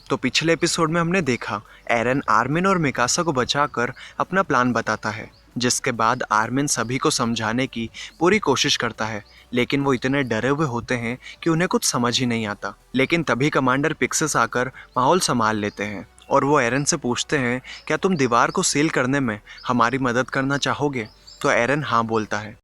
तो पिछले एपिसोड में हमने देखा एरन आर्मिन और मिकासा को बचाकर अपना प्लान बताता है, जिसके बाद आर्मिन सभी को समझाने की पूरी कोशिश करता है, लेकिन वो इतने डरे हुए होते हैं कि उन्हें कुछ समझ ही नहीं आता। लेकिन तभी कमांडर पिक्सेस आकर माहौल संभाल लेते हैं और वो एरन से पूछते हैं, क्या तुम दीवार को सील करने में हमारी मदद करना चाहोगे? तो एरन हाँ बोलता है।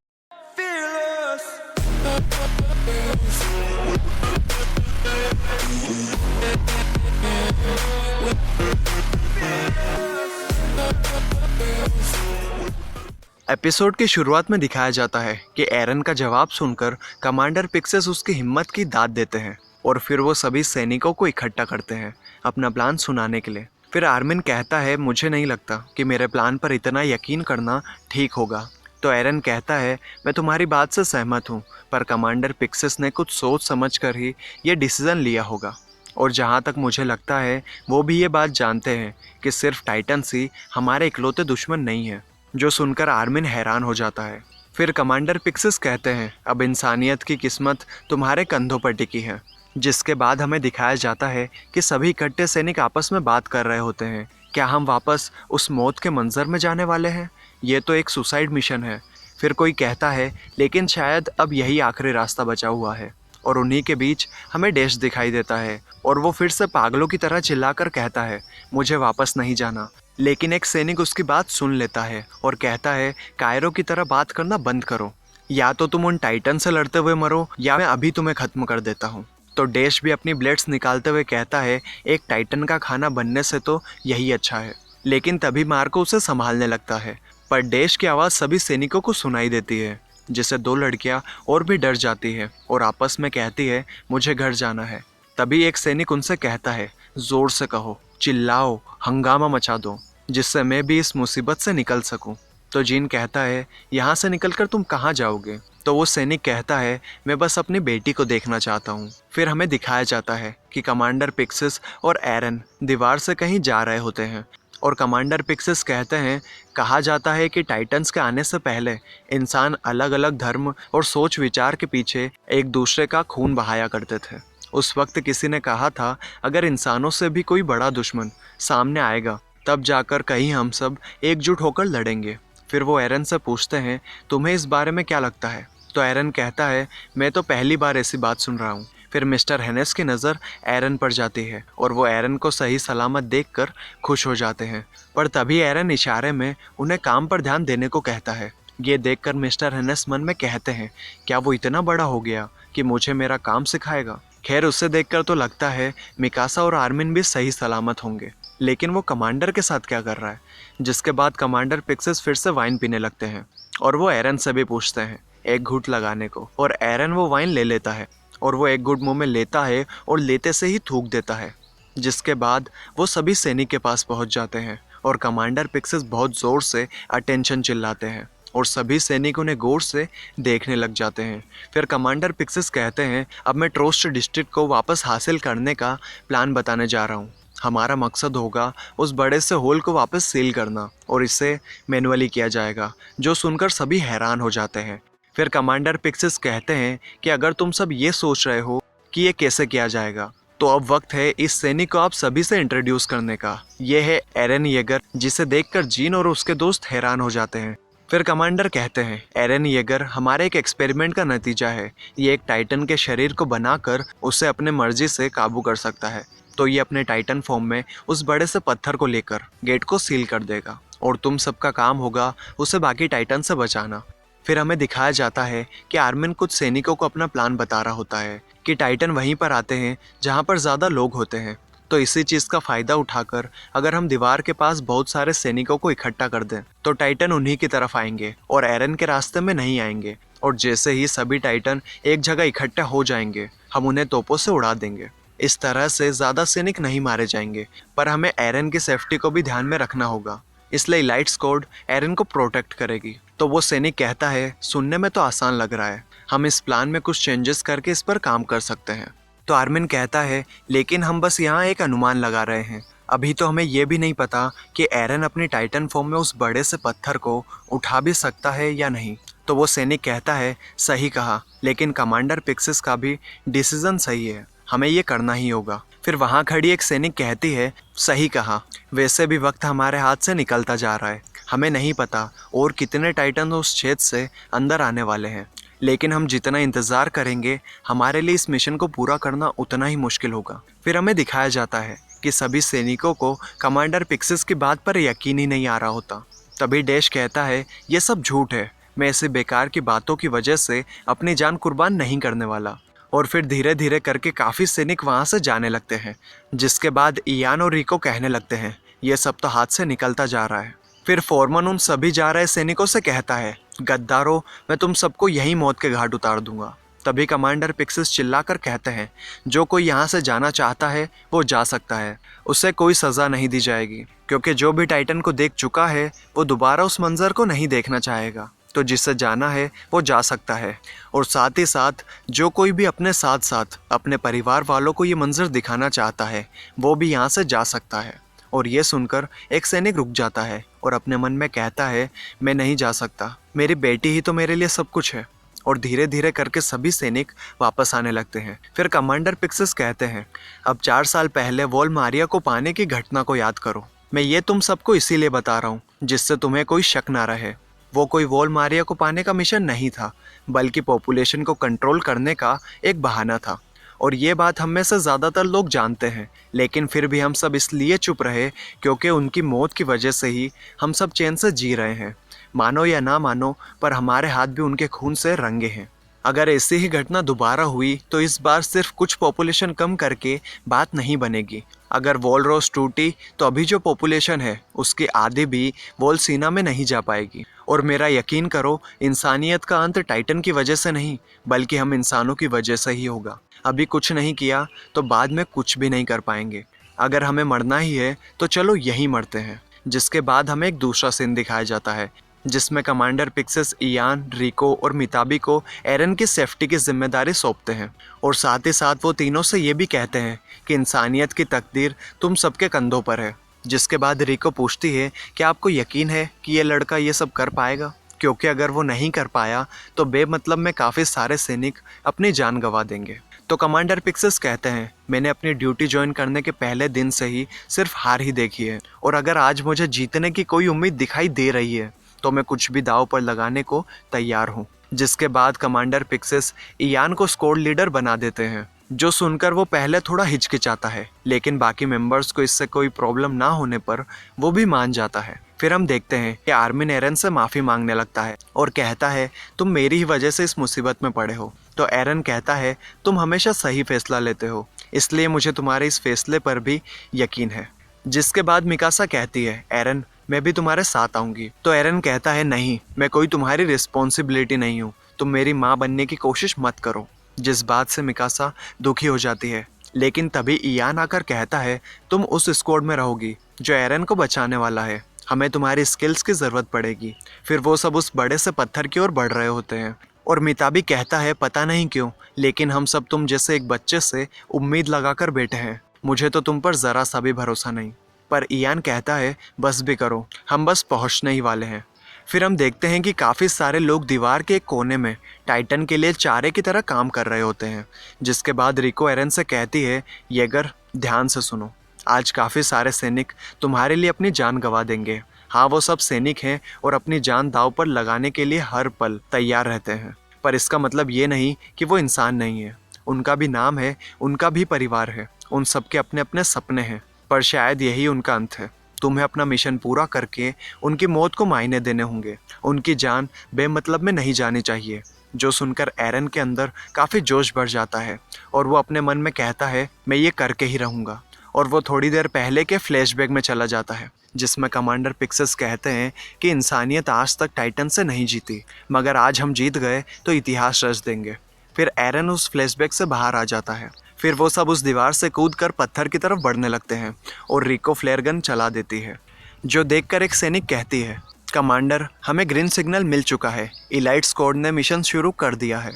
एपिसोड की शुरुआत में दिखाया जाता है कि एरन का जवाब सुनकर कमांडर पिक्सेस उसकी हिम्मत की दाद देते हैं और फिर वो सभी सैनिकों को इकट्ठा करते हैं अपना प्लान सुनाने के लिए। फिर आर्मिन कहता है, मुझे नहीं लगता कि मेरे प्लान पर इतना यकीन करना ठीक होगा। तो एरन कहता है, मैं तुम्हारी बात से सहमत हूँ, पर कमांडर पिक्सेस ने कुछ सोच समझ कर ही ये डिसीजन लिया होगा। और जहाँ तक मुझे लगता है वो भी ये बात जानते हैं कि सिर्फ टाइटन्स ही हमारे इकलौते दुश्मन नहीं हैं। जो सुनकर आर्मिन हैरान हो जाता है। फिर कमांडर पिक्सेस कहते हैं, अब इंसानियत की किस्मत तुम्हारे कंधों पर टिकी है। जिसके बाद हमें दिखाया जाता है कि सभी इकट्ठे सैनिक आपस में बात कर रहे होते हैं, क्या हम वापस उस मौत के मंजर में जाने वाले हैं? ये तो एक सुसाइड मिशन है। फिर कोई कहता है, लेकिन शायद अब यही आखिरी रास्ता बचा हुआ है। और उन्हीं के बीच हमें डैश दिखाई देता है और वो फिर से पागलों की तरह चिल्लाकर कहता है, मुझे वापस नहीं जाना। लेकिन एक सैनिक उसकी बात सुन लेता है और कहता है, कायरो की तरह बात करना बंद करो, या तो तुम उन टाइटन से लड़ते हुए मरो या मैं अभी तुम्हें खत्म कर देता हूँ। तो डैश भी अपनी ब्लेड्स निकालते हुए कहता है, एक टाइटन का खाना बनने से तो यही अच्छा है। लेकिन तभी मार्को उसे संभालने लगता है, पर डैश की आवाज़ सभी सैनिकों को सुनाई देती है, जिससे दो लड़कियां और भी डर जाती है और आपस में कहती है, मुझे घर जाना है। तभी एक सैनिक उनसे कहता है, जोर से कहो, चिल्लाओ, हंगामा मचा दो, जिससे मैं भी इस मुसीबत से निकल सकूं। तो जीन कहता है, यहाँ से निकलकर तुम कहाँ जाओगे? तो वो सैनिक कहता है, मैं बस अपनी बेटी को देखना चाहता हूँ। फिर हमें दिखाया जाता है कि कमांडर पिक्सेस और एरन दीवार से कहीं जा रहे होते हैं और कमांडर पिक्सेस कहते हैं, कहा जाता है कि टाइटन्स के आने से पहले इंसान अलग अलग धर्म और सोच विचार के पीछे एक दूसरे का खून बहाया करते थे। उस वक्त किसी ने कहा था, अगर इंसानों से भी कोई बड़ा दुश्मन सामने आएगा तब जाकर कहीं हम सब एकजुट होकर लड़ेंगे। फिर वो एरन से पूछते हैं, तुम्हें इस बारे में क्या लगता है? तो एरन कहता है, मैं तो पहली बार ऐसी बात सुन रहा हूँ। फिर मिस्टर हेनेस की नज़र एरन पर जाती है और वो एरन को सही सलामत देखकर खुश हो जाते हैं। पर तभी एरन इशारे में उन्हें काम पर ध्यान देने को कहता है। ये देखकर मिस्टर हेनेस मन में कहते हैं, क्या वो इतना बड़ा हो गया कि मुझे मेरा काम सिखाएगा? खैर, उससे देखकर तो लगता है मिकासा और आर्मिन भी सही सलामत होंगे। लेकिन वो कमांडर के साथ क्या कर रहा है? जिसके बाद कमांडर पिक्सेस फिर से वाइन पीने लगते हैं और वो एरन से भी पूछते हैं एक घूंट लगाने को, और एरन वो वाइन ले लेता है और वो एक घूंट मुंह में लेता है और लेते से ही थूक देता है। जिसके बाद वो सभी सैनिक के पास पहुंच जाते हैं और कमांडर पिक्सेस बहुत ज़ोर से अटेंशन चिल्लाते हैं और सभी सैनिक उन्हें गौर से देखने लग जाते हैं। फिर कमांडर पिक्सेस कहते हैं, अब मैं ट्रोस्ट डिस्ट्रिक्ट को वापस हासिल करने का प्लान बताने जा रहा हूँ। हमारा मकसद होगा उस बड़े से होल को वापस सील करना और इसे मैनुअली किया जाएगा। जो सुनकर सभी हैरान हो जाते हैं। फिर कमांडर पिक्सेस कहते हैं कि अगर तुम सब ये सोच रहे हो कि ये कैसे किया जाएगा, तो अब वक्त है इस सैनिक को आप सभी से इंट्रोड्यूस करने का। ये है एरन येगर, जिसे देखकर जीन और उसके दोस्त हैरान हो जाते हैं। फिर कमांडर कहते हैं, एरन येगर हमारे एक एक्सपेरिमेंट का नतीजा है। ये एक टाइटन के शरीर को बनाकर उसे अपने मर्जी से काबू कर सकता है। तो ये अपने टाइटन फॉर्म में उस बड़े से पत्थर को लेकर गेट को सील कर देगा और तुम सबका काम होगा उसे बाकी टाइटन से बचाना। फिर हमें दिखाया जाता है कि आर्मिन कुछ सैनिकों को अपना प्लान बता रहा होता है कि टाइटन वहीं पर आते हैं जहाँ पर ज़्यादा लोग होते हैं। तो इसी चीज़ का फ़ायदा उठाकर अगर हम दीवार के पास बहुत सारे सैनिकों को इकट्ठा कर दें तो टाइटन उन्हीं की तरफ आएंगे और एरन के रास्ते में नहीं आएंगे। और जैसे ही सभी टाइटन एक जगह इकट्ठा हो जाएंगे, हम उन्हें तोपों से उड़ा देंगे। इस तरह से ज़्यादा सैनिक नहीं मारे जाएंगे, पर हमें एरन की सेफ्टी को भी ध्यान में रखना होगा। इसलिए इलाइट स्क्वाड एरन को प्रोटेक्ट करेगी। तो वो सैनिक कहता है, सुनने में तो आसान लग रहा है, हम इस प्लान में कुछ चेंजेस करके इस पर काम कर सकते हैं। तो आर्मिन कहता है, लेकिन हम बस यहाँ एक अनुमान लगा रहे हैं। अभी तो हमें यह भी नहीं पता कि एरन अपनी टाइटन फॉर्म में उस बड़े से पत्थर को उठा भी सकता है या नहीं। तो वो सैनिक कहता है, सही कहा, लेकिन कमांडर पिक्सेस का भी डिसीजन सही है। हमें ये करना ही होगा। फिर वहाँ खड़ी एक सैनिक कहती है, सही कहा, वैसे भी वक्त हमारे हाथ से निकलता जा रहा है। हमें नहीं पता और कितने टाइटन उस छेद से अंदर आने वाले हैं, लेकिन हम जितना इंतज़ार करेंगे हमारे लिए इस मिशन को पूरा करना उतना ही मुश्किल होगा। फिर हमें दिखाया जाता है कि सभी सैनिकों को कमांडर पिक्सेस की बात पर यकीन ही नहीं आ रहा होता। तभी डैश कहता है, ये सब झूठ है, मैं ऐसे बेकार की बातों की वजह से अपनी जान कुर्बान नहीं करने वाला। और फिर धीरे धीरे करके काफ़ी सैनिक वहाँ से जाने लगते हैं, जिसके बाद इयान और रिको कहने लगते हैं, ये सब तो हाथ से निकलता जा रहा है। फिर फोरमन उन सभी जा रहे सैनिकों से कहता है, गद्दारों, मैं तुम सबको यहीं मौत के घाट उतार दूंगा। तभी कमांडर पिक्सेस चिल्लाकर कहते हैं, जो कोई यहाँ से जाना चाहता है वो जा सकता है, उसे कोई सज़ा नहीं दी जाएगी, क्योंकि जो भी टाइटन को देख चुका है वो दोबारा उस मंजर को नहीं देखना चाहेगा। तो जिससे जाना है वो जा सकता है, और साथ ही साथ जो कोई भी अपने साथ साथ अपने परिवार वालों को ये मंजर दिखाना चाहता है वो भी यहाँ से जा सकता है। और ये सुनकर एक सैनिक रुक जाता है और अपने मन में कहता है, मैं नहीं जा सकता, मेरी बेटी ही तो मेरे लिए सब कुछ है। और धीरे धीरे करके सभी सैनिक वापस आने लगते हैं। फिर कमांडर पिक्सेस कहते हैं, अब 4 साल पहले वोलमारिया को पाने की घटना को याद करो। मैं ये तुम सबको इसीलिए बता रहा हूँ जिससे तुम्हें कोई शक ना रहे। वो कोई वोलमारिया को पाने का मिशन नहीं था, बल्कि पॉपुलेशन को कंट्रोल करने का एक बहाना था। और ये बात हम में से ज़्यादातर लोग जानते हैं, लेकिन फिर भी हम सब इसलिए चुप रहे क्योंकि उनकी मौत की वजह से ही हम सब चैन से जी रहे हैं। मानो या ना मानो, पर हमारे हाथ भी उनके खून से रंगे हैं। अगर ऐसी ही घटना दोबारा हुई तो इस बार सिर्फ कुछ पॉपुलेशन कम करके बात नहीं बनेगी। अगर वॉलरोस टूटी तो अभी जो पॉपुलेशन है उसकी आधी भी वॉलसीना में नहीं जा पाएगी। और मेरा यकीन करो, इंसानियत का अंत टाइटन की वजह से नहीं, बल्कि हम इंसानों की वजह से ही होगा। अभी कुछ नहीं किया तो बाद में कुछ भी नहीं कर पाएंगे। अगर हमें मरना ही है तो चलो यहीं मरते हैं। जिसके बाद हमें एक दूसरा सीन दिखाया जाता है, जिसमें कमांडर पिक्सेस इयान, रिको और मिताबी को एरन की सेफ्टी की जिम्मेदारी सौंपते हैं। और साथ ही साथ वो तीनों से ये भी कहते हैं कि इंसानियत की तकदीर तुम सबके कंधों पर है। जिसके बाद रिको पूछती है कि आपको यकीन है कि ये लड़का ये सब कर पाएगा, क्योंकि अगर वो नहीं कर पाया तो बेमतलब में काफ़ी सारे सैनिक अपनी जान गंवा देंगे। तो कमांडर पिक्सेस कहते हैं, मैंने अपनी ड्यूटी ज्वाइन करने के पहले दिन से ही सिर्फ हार ही देखी है, और अगर आज मुझे जीतने की कोई उम्मीद दिखाई दे रही है तो मैं कुछ भी दांव पर लगाने को तैयार हूँ। जिसके बाद कमांडर पिक्सेस इयान को स्क्वाड लीडर बना देते हैं, जो सुनकर वो पहले थोड़ा हिचकिचाता है, लेकिन बाकी मेंबर्स को इससे कोई प्रॉब्लम ना होने पर वो भी मान जाता है। फिर हम देखते हैं कि आर्मिन एरन से माफ़ी मांगने लगता है और कहता है, तुम मेरी ही वजह से इस मुसीबत में पड़े हो। तो एरन कहता है, तुम हमेशा सही फैसला लेते हो, इसलिए मुझे तुम्हारे इस फैसले पर भी यकीन है। जिसके बाद मिकासा कहती है, एरन मैं भी तुम्हारे साथ आऊँगी। तो एरन कहता है, नहीं, मैं कोई तुम्हारी रिस्पॉन्सिबिलिटी नहीं हूँ, तुम मेरी माँ बनने की कोशिश मत करो। जिस बात से मिकासा दुखी हो जाती है, लेकिन तभी इयान आकर कहता है, तुम उस स्क्वाड में रहोगी जो एरन को बचाने वाला है, हमें तुम्हारी स्किल्स की ज़रूरत पड़ेगी। फिर वो सब उस बड़े से पत्थर की ओर बढ़ रहे होते हैं, और मिताबी कहता है, पता नहीं क्यों, लेकिन हम सब तुम जैसे एक बच्चे से उम्मीद लगाकर बैठे हैं, मुझे तो तुम पर ज़रा सा भी भरोसा नहीं। पर इयान कहता है, बस भी करो, हम बस पहुंचने ही वाले हैं। फिर हम देखते हैं कि काफ़ी सारे लोग दीवार के एक कोने में टाइटन के लिए चारे की तरह काम कर रहे होते हैं। जिसके बाद रिको एरन से कहती है, येगर ध्यान से सुनो, आज काफ़ी सारे सैनिक तुम्हारे लिए अपनी जान गंवा देंगे। हाँ, वो सब सैनिक हैं और अपनी जान दांव पर लगाने के लिए हर पल तैयार रहते हैं, पर इसका मतलब ये नहीं कि वो इंसान नहीं है। उनका भी नाम है, उनका भी परिवार है, उन सबके अपने अपने सपने हैं, पर शायद यही उनका अंत है। तुम्हें अपना मिशन पूरा करके उनकी मौत को मायने देने होंगे, उनकी जान बेमतलब में नहीं जानी चाहिए। जो सुनकर एरन के अंदर काफ़ी जोश भर जाता है और वो अपने मन में कहता है, मैं ये करके ही रहूँगा। और वो थोड़ी देर पहले के फ्लैशबैक में चला जाता है, जिसमें कमांडर पिक्सेस कहते हैं कि इंसानियत आज तक टाइटन से नहीं जीती, मगर आज हम जीत गए तो इतिहास रच देंगे। फिर एरन उस फ्लैशबैक से बाहर आ जाता है। फिर वो सब उस दीवार से कूदकर पत्थर की तरफ बढ़ने लगते हैं और रिको फ्लेयर गन चला देती है, जो देखकर एक सैनिक कहती है, कमांडर हमें ग्रीन सिग्नल मिल चुका है, इलाइट स्क्वाड ने मिशन शुरू कर दिया है।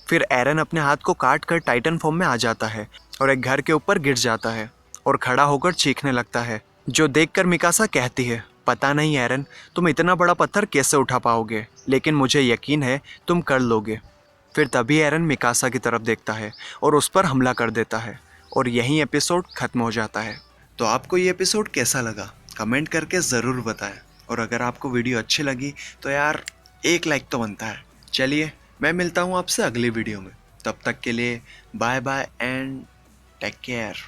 फिर एरन अपने हाथ को काट कर टाइटन फॉर्म में आ जाता है और एक घर के ऊपर गिर जाता है और खड़ा होकर चीखने लगता है, जो देखकर मिकासा कहती है, पता नहीं एरन, तुम इतना बड़ा पत्थर कैसे उठा पाओगे, लेकिन मुझे यकीन है तुम कर लोगे। फिर तभी एरन मिकासा की तरफ देखता है और उस पर हमला कर देता है और यहीं एपिसोड खत्म हो जाता है। तो आपको ये एपिसोड कैसा लगा कमेंट करके ज़रूर बताएं। और अगर आपको वीडियो अच्छी लगी तो यार एक लाइक तो बनता है। चलिए मैं मिलता हूँ आपसे अगली वीडियो में, तब तक के लिए bye bye and take care.